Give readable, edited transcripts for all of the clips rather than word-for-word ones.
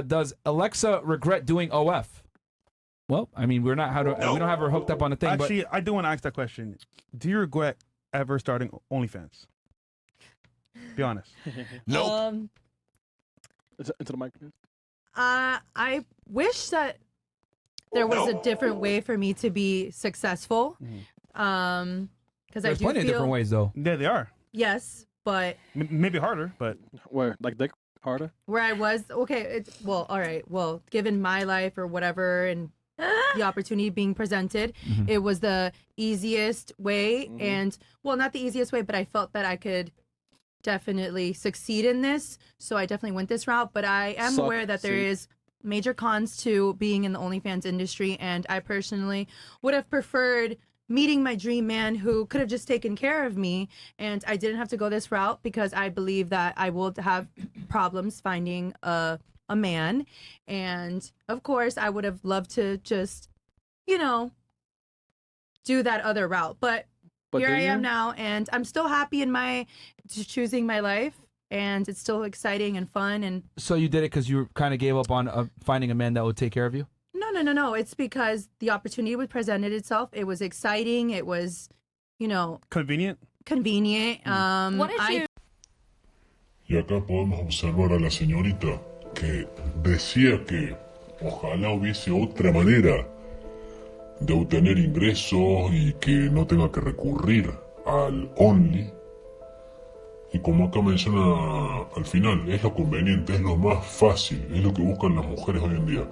Does Alexa regret doing OF? Well, I mean, we don't have her hooked up on a thing. Actually, I do want to ask that question. Do you regret ever starting OnlyFans? Be honest. Nope. Into the mic. I wish that there was a different way for me to be successful. Because I There's do plenty of different ways, though. Yeah, they are. Yes, but maybe harder, but where like dick harder? Where I was, okay, all right. Well, given my life or whatever, and the opportunity being presented, it was the easiest way, and well, not the easiest way, but I felt that I could definitely succeed in this, so I definitely went this route. But I am aware that there is major cons to being in the OnlyFans industry, and I personally would have preferred meeting my dream man who could have just taken care of me, and I didn't have to go this route because I believe that I will have problems finding a man. And of course I would have loved to just, you know, do that other route, but here I am now, and I'm still happy in my choosing my life, and it's still exciting and fun. And so you did it because you kind of gave up on finding a man that would take care of you? No. It's because the opportunity presented itself. It was exciting. It was, you know, convenient. What did you? Y acá podemos observar a la señorita que decía que ojalá hubiese otra manera de obtener ingresos y que no tenga que recurrir al Only. Y como acá menciona al final, es lo conveniente, es lo más fácil, es lo que buscan las mujeres hoy en día.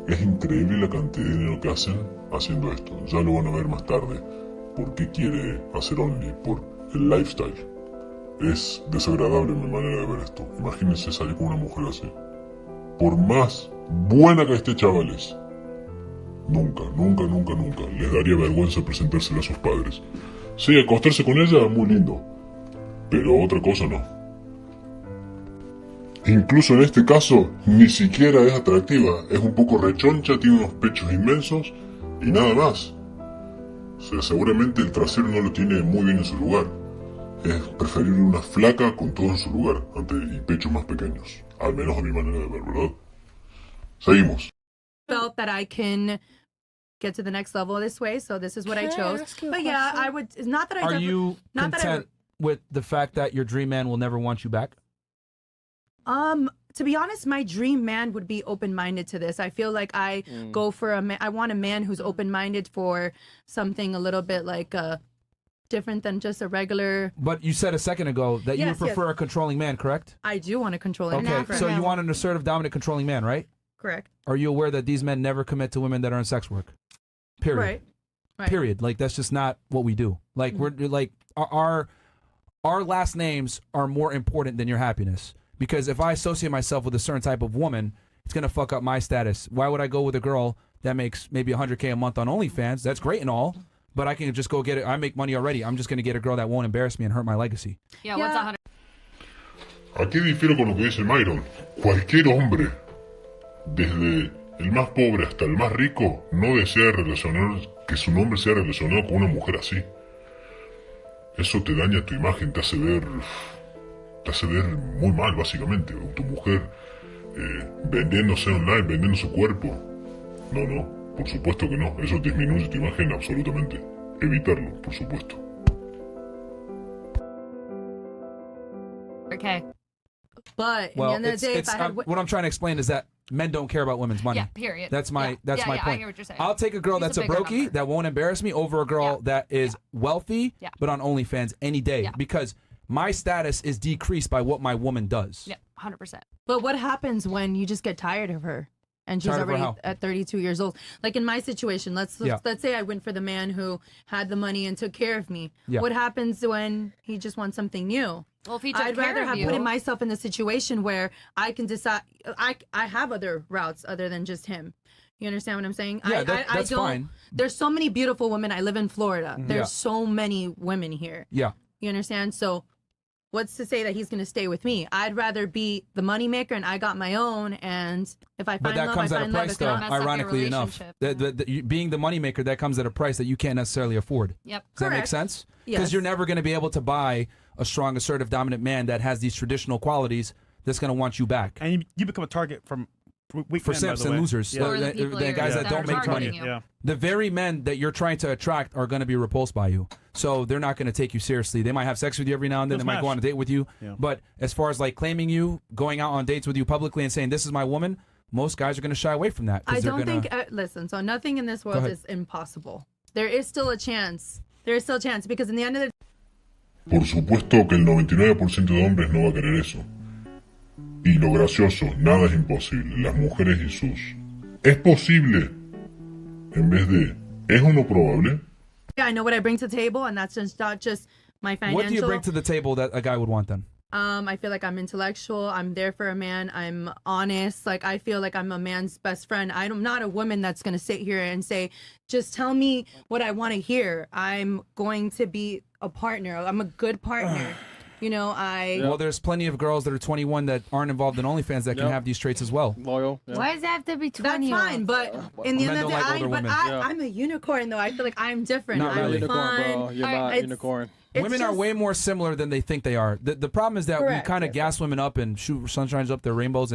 Es increíble la cantidad de dinero que hacen haciendo esto. Ya lo van a ver más tarde. ¿Por qué quiere hacer Only? Por el lifestyle. Es desagradable mi manera de ver esto. Imagínense salir con una mujer así. Por más buena que esté, chavales, nunca les daría vergüenza presentársela a sus padres. Sí, acostarse con ella es muy lindo, pero otra cosa no. Incluso en este caso, ni siquiera es atractiva, es un poco rechoncha, tiene unos pechos inmensos y nada más. O sea, seguramente el trasero no lo tiene muy bien en su lugar. Es preferible una flaca con todo en su lugar y pechos más pequeños. Al menos a mi manera de ver, ¿verdad? Seguimos. Felt that I can get to the next level this way, so this is what I chose. But yeah, I would. It's not that I. Are you content with the fact that your dream man will never want you back? To be honest, my dream man would be open-minded to this. I feel like I go for I want a man who's open-minded for something a little bit like different than just a regular. But you said a second ago that you would prefer a controlling man, correct? I do want a controlling man. Okay, so you want an assertive, dominant, controlling man, right? Correct. Are you aware that these men never commit to women that are in sex work? Period. Right. Period. Like, that's just not what we do. Like, we're like our last names are more important than your happiness. Because if I associate myself with a certain type of woman, it's going to fuck up my status. Why would I go with a girl that makes maybe $100K a month on OnlyFans? That's great and all, but I can just go get it. I make money already. I'm just going to get a girl that won't embarrass me and hurt my legacy. Yeah, what's 100? Aquí difiero con lo que dice Myron. Cualquier hombre, desde el más pobre hasta el más rico, no desea que su nombre sea relacionado con una mujer así. Eso te daña tu imagen, te hace ver muy mal, básicamente. Tu mujer vendiéndose online, vendiendo su cuerpo. No, por supuesto que no. Eso disminuye tu imagen absolutamente. Evitarlo, por supuesto. Okay. But well, at the end of the day, if I had... what I'm trying to explain is that men don't care about women's money. Yeah, period. That's my point. I hear what you're saying. I'll take a girl that's a brokey that won't embarrass me over a girl that is wealthy but on OnlyFans any day because my status is decreased by what my woman does. Yeah, 100%. But what happens when you just get tired of her and she's already at 32 years old? Like in my situation, let's say I went for the man who had the money and took care of me. Yeah. What happens when he just wants something new? Well, if he took I'd care rather of have you, put myself in the situation where I can decide. I have other routes other than just him. You understand what I'm saying? Yeah, I that's don't, fine. There's so many beautiful women. I live in Florida. There's Yeah. so many women here. Yeah. You understand? So what's to say that he's going to stay with me? I'd rather be the moneymaker and I got my own. And if I But find that love, comes I at a find love. price, If though. not, mess up your Ironically enough, relationship. being the moneymaker, that comes at a price that you can't necessarily afford. Yep. Does that make Correct. sense? Because Yes. you're never going to be able to buy a strong, assertive, dominant man that has these traditional qualities that's going to want you back. And you become a target from weak For men, by simps the and way. losers, Yeah. Or the people the you're- guys that that don't are make money. targeting you. Yeah. The very men that you're trying to attract are going to be repulsed by you. So they're not going to take you seriously. They might have sex with you every now and then. They'll They might go smash. on a date with you. Yeah. But as far as like claiming you, going out on dates with you publicly and saying, this is my woman, most guys are going to shy away from that. 'cause I they're don't gonna, think. Listen, so nothing in this world ahead. is impossible. There is still a chance. There is still a chance because in the end of the Por supuesto que el 99% de hombres no va a querer eso. Y lo gracioso, nada es imposible. Las mujeres y sus... ¿Es posible? En vez de... ¿Es uno probable? yeah, I know what I bring to the table, and that's just not just my financial. what do you bring to the table that a guy would want then? I feel like I'm intellectual. I'm there for a man. I'm honest. Like I feel like I'm a man's best friend. I'm not a woman that's gonna sit here and say, just tell me what I want to hear. I'm going to be a partner. I'm a good partner. You know, Well, there's plenty of girls that are 21 that aren't involved in OnlyFans that can Yep. have these traits as well. Loyal. Yeah. Why does it have to be that's 20? fine. But in the Men end of don't the like day, older women. Yeah. I'm a unicorn though. I feel like I'm different. Not I'm really. Unicorn, fun. bro. You're Alright, not it's- unicorn. It's Women are just- way more similar than they think they are. The problem is that we Correct. kind of gas women up and shoot sunshines up their rainbows.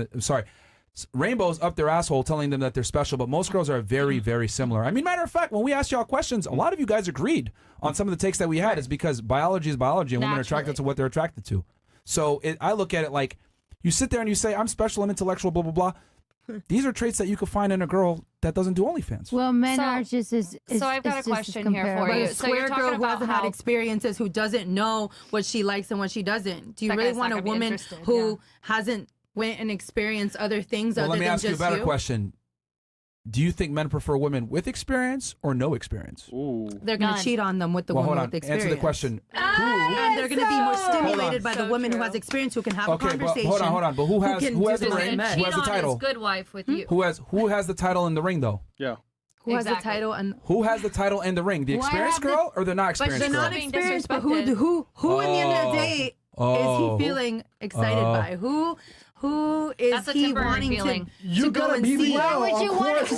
Rainbows up their asshole, telling them that they're special. But most girls are very, very similar. I mean, matter of fact, when we asked y'all questions, a lot of you guys agreed on some of the takes that we had. Is because biology is biology, and women are attracted Naturally. to what they're attracted to. So I look at it like you sit there and you say, "I'm special, I'm intellectual, blah blah blah." These are traits that you could find in a girl that doesn't do OnlyFans. Well, men So- are just as. so I've got a question here for But you. a So you're square talking girl who about hasn't had how- experiences, who doesn't know what she likes and what she doesn't. Do you That really guy's want not a gonna be woman interested, who hasn't went and experienced other things Well, other let me than ask you a just better question. Do you think men prefer women with experience or no experience? Ooh. They're going to None. cheat on them with the Well, hold woman on. with experience. Answer the question. And they're going to be more stimulated by the So woman who true. has experience, who can have a Okay, but conversation. hold on. But who has can who has do the this ring? in bed. Who has the cheat on title? his good wife with you. Who has the title and the ring though? Yeah. Who has the Exactly. title and Who has the title and the ring? The Why experienced have the- girl or the not But experienced she's girl? not being experience, but disrespected. who in the end of the day is Oh. he feeling excited by? Who is That's a he temporary wanting feeling. to go and see? Why would you want-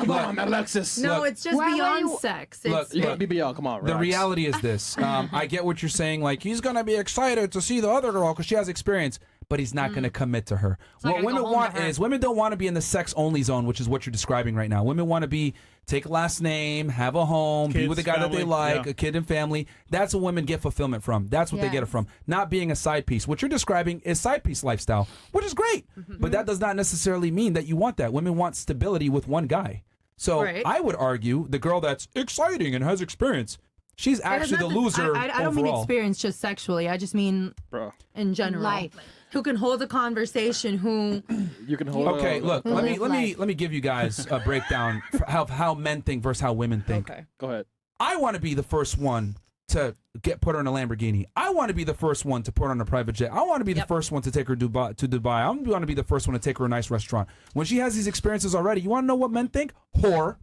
why? Come on, Alexis. No, Look. it's just Why would beyond you- sex. Look, It's, You got BBL. Come on, The relax. reality is this. I get what you're saying. Like, he's going to be excited to see the other girl because she has experience, but he's not going to commit to her. not What gonna women go home want to her. is women don't want to be in the sex only zone, which is what you're describing right now. Women want to be take a last name, have a home, be Kids, with a guy that they family, like, yeah. a kid and family. That's what women get fulfillment from. That's what they get it Yes. from. Not being a side piece. What you're describing is side piece lifestyle, which is great. But that does not necessarily mean that you want that. Women want stability with one guy. So Right. I would argue the girl that's exciting and has experience, she's it has actually the nothing- loser I don't mean overall. experience just sexually. I just mean Bro, in general. Life. Who can hold a conversation? Who you can hold Okay, on. look, Who let lives me give you guys a breakdown of how men think versus how women think. Okay. Go ahead. I want to be the first one to put her in a Lamborghini. I want to be the first one to put her on a private jet. I want to be the first one to take her to Dubai. I want to be the first one to take her to a nice restaurant. When she has these experiences already, you want to know what men think? Whore.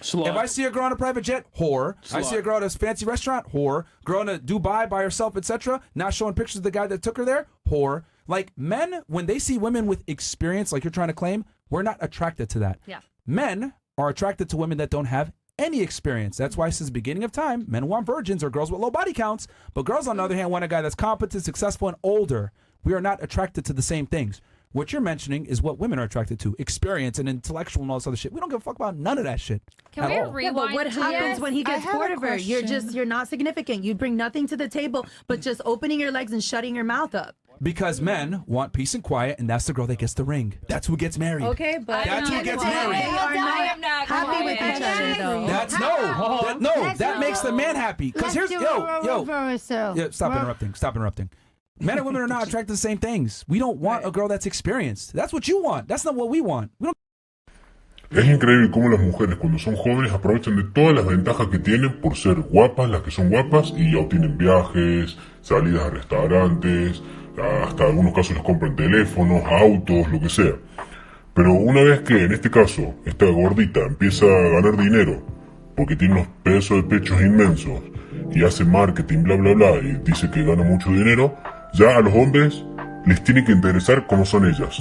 Slug. If I see a girl on a private jet, whore. I see a girl at a fancy restaurant, whore. Girl in a Dubai by herself, etc. Not showing pictures of the guy that took her there, whore. Like men, when they see women with experience, like you're trying to claim, we're not attracted to that. Yeah. Men are attracted to women that don't have any experience. That's why since the beginning of time, men want virgins or girls with low body counts. But girls, on the other hand, want a guy that's competent, successful, and older. We are not attracted to the same things. What you're mentioning is what women are attracted to: experience and intellectual and all this other shit. We don't give a fuck about none of that shit. Can at we all. rewind? Yeah, but what to- happens when he I gets have bored a of her? question. You're not significant. You bring nothing to the table, but just opening your legs and shutting your mouth up. Because men want peace and quiet, and that's the girl that gets the ring. That's who gets married. Okay, but That's who gets married. They are I am not happy with going each there. other, though. That's that makes the man happy. Because Let's here's do a yo. reversal. Yeah, stop interrupting. Men and women are not attracted to the same things. We don't want a girl that's experienced. That's what you want. That's not what we want. We don't. Es increíble cómo las mujeres cuando son jóvenes aprovechan de todas las ventajas que tienen por ser guapas, las que son guapas, y ya obtienen viajes, salidas a restaurantes, hasta en algunos casos les compran teléfonos, autos, lo que sea. Pero una vez que, en este caso, esta gordita empieza a ganar dinero, porque tiene unos pedazos de pechos inmensos, y hace marketing, bla, bla, bla, y dice que gana mucho dinero, ya a los hombres les tiene que interesar cómo son ellas.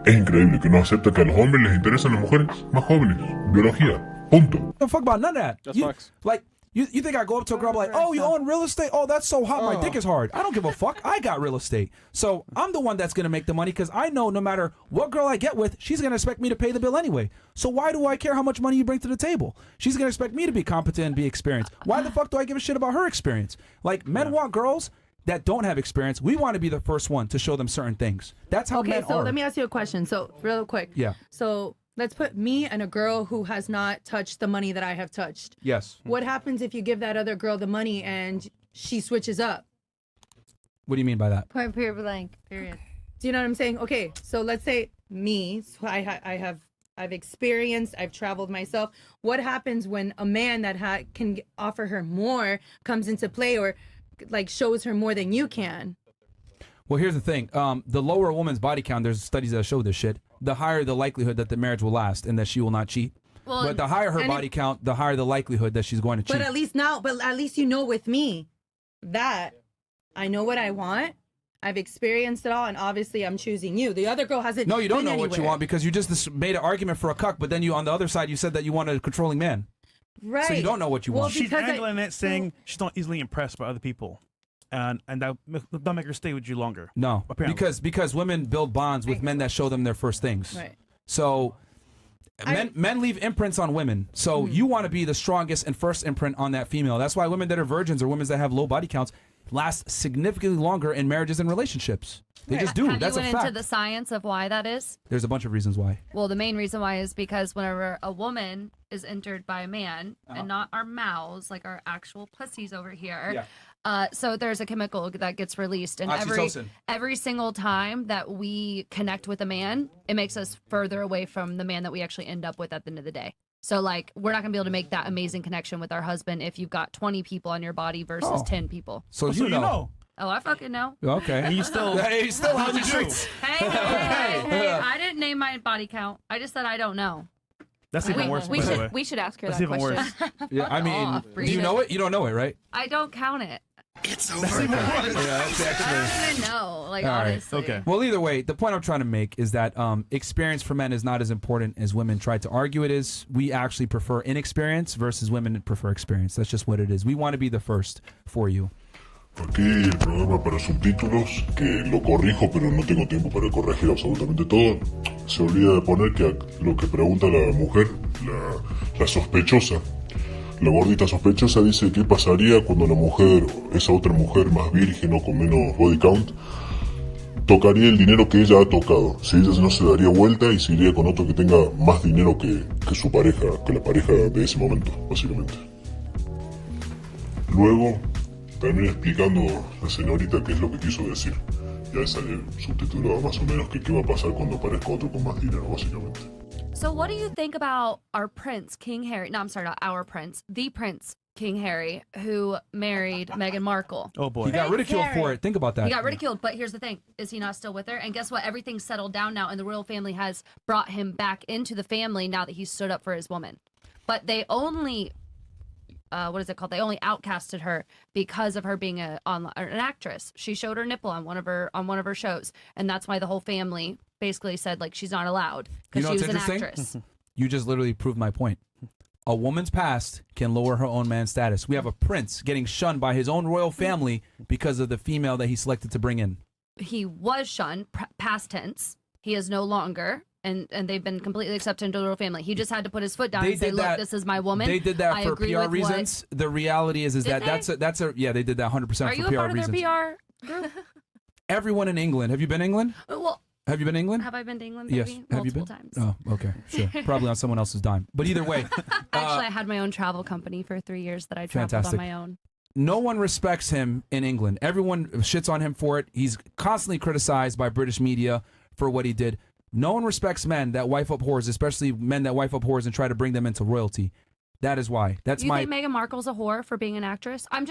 Es increíble que no acepta que a los hombres les interesan las mujeres más jóvenes. Biología. Punto. Don't fuck about none of that. That's You, facts. like, you think I go up to a girl like, oh, you own real estate? Oh, that's so hot. My dick is hard. I don't give a fuck. I got real estate. So I'm the one that's going to make the money because I know no matter what girl I get with, she's going to expect me to pay the bill anyway. So why do I care how much money you bring to the table? She's going to expect me to be competent and be experienced. Why the fuck do I give a shit about her experience? Like, men want girls that don't have experience. We want to be the first one to show them certain things. That's how Okay, men so are. let me ask you a question. So real quick. Yeah. So let's put me and a girl who has not touched the money that I have touched. Yes. What happens if you give that other girl the money and she switches up? What do you mean by that? Point period blank. Period. Do you know what I'm saying? Okay, so let's say me, so I've experienced, I've traveled myself. What happens when a man that can offer her more comes into play, or like shows her more than you can? Well, here's the thing. The lower a woman's body count, there's studies that show this shit, the higher the likelihood that the marriage will last and that she will not cheat. Well, But the higher her and body count, the higher the likelihood that she's going to cheat. But at least you know with me that I know what I want. I've experienced it all, and obviously I'm choosing you. The other girl hasn't. No, you don't been know what you anywhere. want because you just made an argument for a cuck, but then you, on the other side, you said that you want a controlling man. Right. So you don't know what you Well, want. She's because angling it, saying she's not easily impressed by other people, and that'll make her stay with you longer. No, Apparently. because women build bonds with men that show them their first things. Right. So men leave imprints on women. So you want to be the strongest and first imprint on that female. That's why women that are virgins or women that have low body counts last significantly longer in marriages and relationships. They just do. Have That's you a went fact. into the science of why that is? There's a bunch of reasons why. Well, the main reason why is because whenever a woman is entered by a man, and not our mouths, like our actual pussies over here, so there's a chemical that gets released, and Oxytocin. every single time that we connect with a man, it makes us further away from the man that we actually end up with at the end of the day. So, like, we're not going to be able to make that amazing connection with our husband if you've got 20 people on your body versus 10 people. So, So you know. Oh, I fucking know. Okay. And you still, Hey, you still on the streets. Hey, I didn't name my body count. I just said I don't know. that's even worse. We by the way. should ask her That's that even question. worse. Yeah, I mean, off, do breathe you it. know it? You don't know it, right? I don't count it. Yeah, that's I actually. don't even know. Like, All right, honestly. okay. Well, either way, the point I'm trying to make is that experience for men is not as important as women try to argue it is. We actually prefer inexperience versus women prefer experience. That's just what it is. We want to be the first for you. Aquí el programa para subtítulos, que lo corrijo pero no tengo tiempo para corregir absolutamente todo. Se olvida de poner que lo que pregunta la mujer, la sospechosa, la gordita sospechosa, dice qué pasaría cuando la mujer, esa otra mujer más virgen o con menos body count, tocaría el dinero que ella ha tocado. Si ella no se daría vuelta y se iría con otro que tenga más dinero que su pareja, que la pareja de ese momento, básicamente. Luego termina explicando la señorita qué es lo que quiso decir. Y ahí sale subtitulado más o menos que qué va a pasar cuando aparezca otro con más dinero, básicamente. So, what do you think about our prince, King Harry? No, I'm sorry, not our prince. The prince, King Harry, who married Meghan Markle. Oh boy. He got ridiculed Harry. for it. Think about that. He got ridiculed, but here's the thing. Is he not still with her? And guess what? Everything's settled down now, and the royal family has brought him back into the family now that he stood up for his woman. But they only... what is it called? They only outcasted her because of her being an actress. She showed her nipple on one of her shows, and that's why the whole family basically said like she's not allowed You because know she what's was an interesting? actress. You just literally proved my point. A woman's past can lower her own man's status. We have a prince getting shunned by his own royal family because of the female that he selected to bring in. He was shunned, past tense. He is no longer. And they've been completely accepted into the royal family. He just had to put his foot down and say, "Look, this is my woman." They did that I for agree PR with reasons. The reality is Did that they? that's a yeah, they did that 100% Are for you a PR part of reasons. their PR group? Everyone in England. Have you been to England? Well, Have you been to England? have I been to England? Yes. Maybe? Have you Multiple been? times. Oh, okay, sure. Probably on someone else's dime. But either way, Actually, I had my own travel company for 3 years that I traveled Fantastic. on my own. no one respects him in England. Everyone shits on him for it. He's constantly criticized by British media for what he did. No one respects men that wife up whores, especially men that wife up whores and try to bring them into royalty. That is why. That's You my. think Meghan Markle's a whore for being an actress? I'm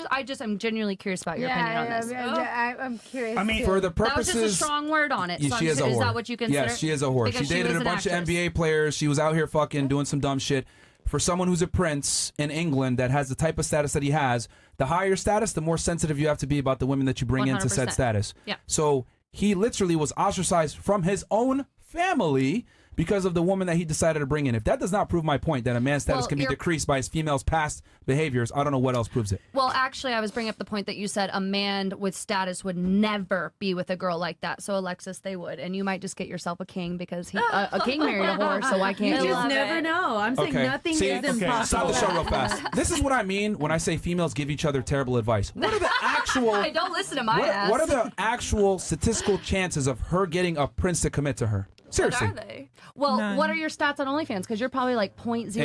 genuinely curious about your opinion on this. I'm curious. I mean, For the That was purposes. just a strong word on it. Yeah, So she is a whore. is that what you consider? Yes, she is a whore. Because She dated was a an bunch actress. of NBA players. She was out here fucking doing some dumb shit. For someone who's a prince in England that has the type of status that he has, the higher status, the more sensitive you have to be about the women that you bring into said 100%. status. Yeah. So he literally was ostracized from his own family because of the woman that he decided to bring in. If that does not prove my point that a man's status Well, can be decreased by his female's past behaviors, I don't know what else proves it. Well, actually, I was bringing up the point that you said a man with status would never be with a girl like that. So, Alexis, they would. And you might just get yourself a king because a king married a whore, so why can't You you? just never know. I'm saying nothing See, is Stop impossible. the show real fast. This is what I mean when I say females give each other terrible advice. What are the actual... Hey, don't listen to my ass. What are the actual statistical chances of her getting a prince to commit to her? Seriously. What are they? Well, what are your stats on OnlyFans? Because you're probably like 0.003.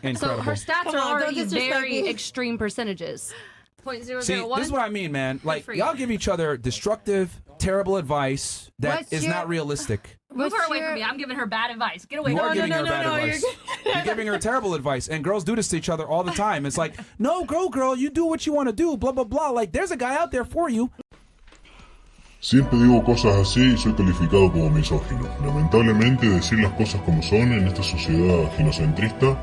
Incredible. So her stats Come are on, don't already disrespect very me. extreme percentages. 0.001. See, this is what I mean, man. Like, for you. y'all give each other destructive, terrible advice that What's is your- not realistic. Move her away your- from me. I'm giving her bad advice. Get away You from are me. giving her bad advice. You're giving her terrible advice. And girls do this to each other all the time. It's like, no, girl, you do what you want to do, blah, blah, blah. Like, there's a guy out there for you. Siempre digo cosas así y soy calificado como misógino. Lamentablemente decir las cosas como son en esta sociedad ginocentrista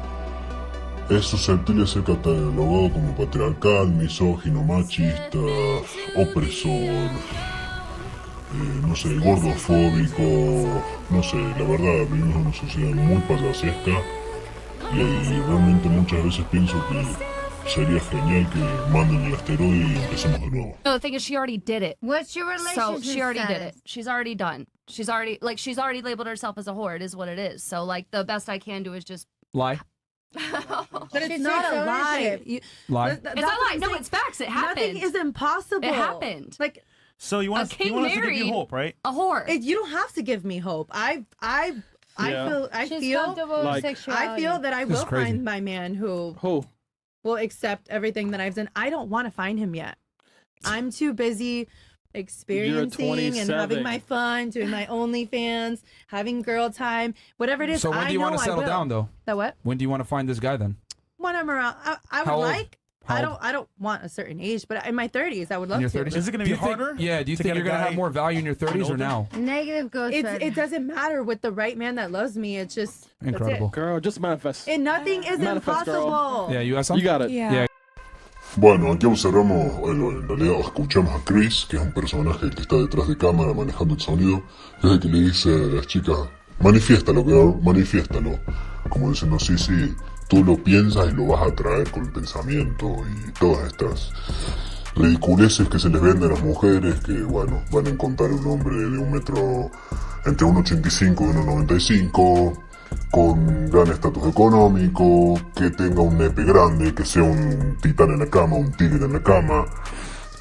es susceptible de ser catalogado como patriarcal, misógino, machista, opresor, no sé, gordofóbico, no sé, la verdad vivimos en una sociedad muy payasesca y realmente muchas veces pienso que sería genial que manden el asteroide y empecemos de nuevo. No, the thing is, she already did it. What's your relationship So she already did status? it. She's already done. She's already labeled herself as a whore. It is what it is. So like the best I can do is just Lie. But it's She not takes a lie. ownership. Lie. it's not like no, it's facts. It happened. Nothing is impossible. It happened. Like So you want A us, king you want us to give you married- hope, right? a whore. you don't have to give me hope. I She's feel comfortable with Like- sexuality. I feel that I This is will crazy. find my man who Who? will accept everything that I've done. I don't want to find him yet. I'm too busy experiencing and 27. having my fun, doing my OnlyFans, having girl time, whatever it is. So when do you want want to settle down, though? That what? When do you want to find this guy, then? When I'm around, I would How old? like. How old? I don't want a certain age, but in my 30s, I would love In your to. 30s? Is it gonna Do be you think- harder Yeah, do you to think get a you're going to have guy more value in your 30s or older? now? Negative ghost It doesn't matter with the right man that loves me. It's just that's it. Incredible. Girl, just manifest. And nothing is Manifest, girl. impossible. Yeah, you got You something? got it. Yeah. Bueno, aquí observamos, bueno, en realidad escuchamos a Chris, que es un personaje que está detrás de cámara manejando el sonido, que es el que le dice a las chicas, manifiéstalo, girl, manifiéstalo. Como diciendo, sí, tú lo piensas y lo vas a traer con el pensamiento y todas estas ridiculeces que se les venden a las mujeres, que bueno, van a encontrar un hombre de un metro, entre 1,85 y 1,95, con gran estatus económico, que tenga un nepe grande, que sea un titán en la cama, un tigre en la cama,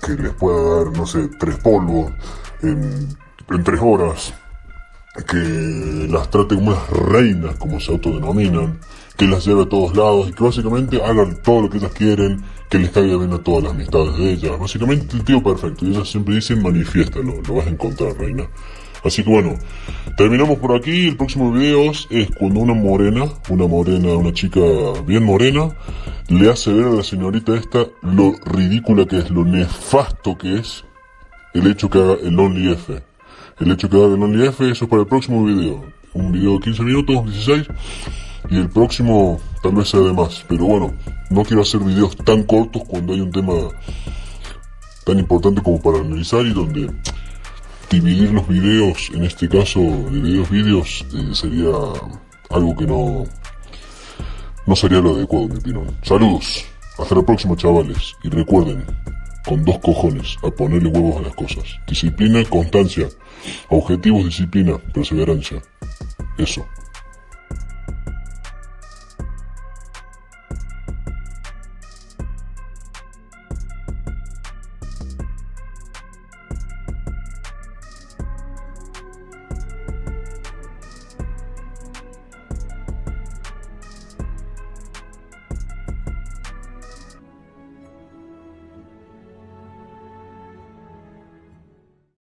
que les pueda dar, no sé, 3 polvos en 3 horas, que las trate como unas reinas, como se autodenominan, que las lleve a todos lados y que básicamente hagan todo lo que ellas quieren, que les caiga bien a todas las amistades de ellas. Básicamente el tío perfecto. Y ellas siempre dicen, manifiéstalo, lo vas a encontrar, reina. Así que bueno, terminamos por aquí. El próximo video es cuando una morena, una chica bien morena, le hace ver a la señorita esta lo ridícula que es, lo nefasto que es el hecho que haga el OnlyF. El hecho que haga el OnlyF, eso es para el próximo video. Un video de 15 minutos, 16. Y el próximo tal vez sea de más. Pero bueno, no quiero hacer videos tan cortos cuando hay un tema tan importante como para analizar y donde dividir los videos, en este caso de vídeos, sería algo que no sería lo adecuado en mi opinión. Saludos, hasta la próxima, chavales, y recuerden, con 2 cojones, a ponerle huevos a las cosas. Disciplina, constancia, objetivos, disciplina, perseverancia. Eso.